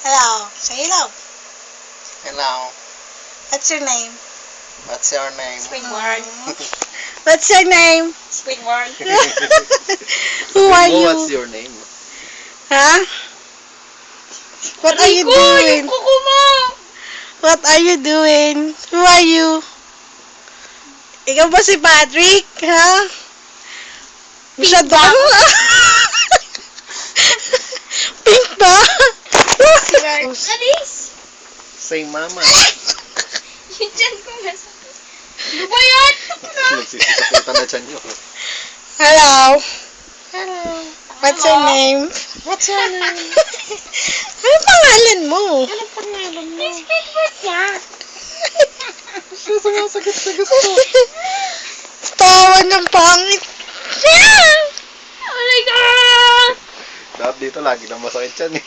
Hello. Say hello. Hello. What's your name? What's your name? Springborn. What's your name? Springborn. Who are Mo, you? what's your name? Huh? What are you Yung doing? kuko mo! What are you doing? Who are you? Ikaw ba si Patrick? Ha? Masyado ka Pink ba? Alis! Say mama. Yung dyan ko nasakit. Ano ba yan? Nagsisikapitan na dyan yun. Hello. Hello. What's your name? What's your name? Ano pangalan mo? Anong pangalan mo? Yung Springborn niya. Siya sumasakit sa gusto. Tawa ng pangit. Oh my God! Dapat dito lagi na masakit yan eh.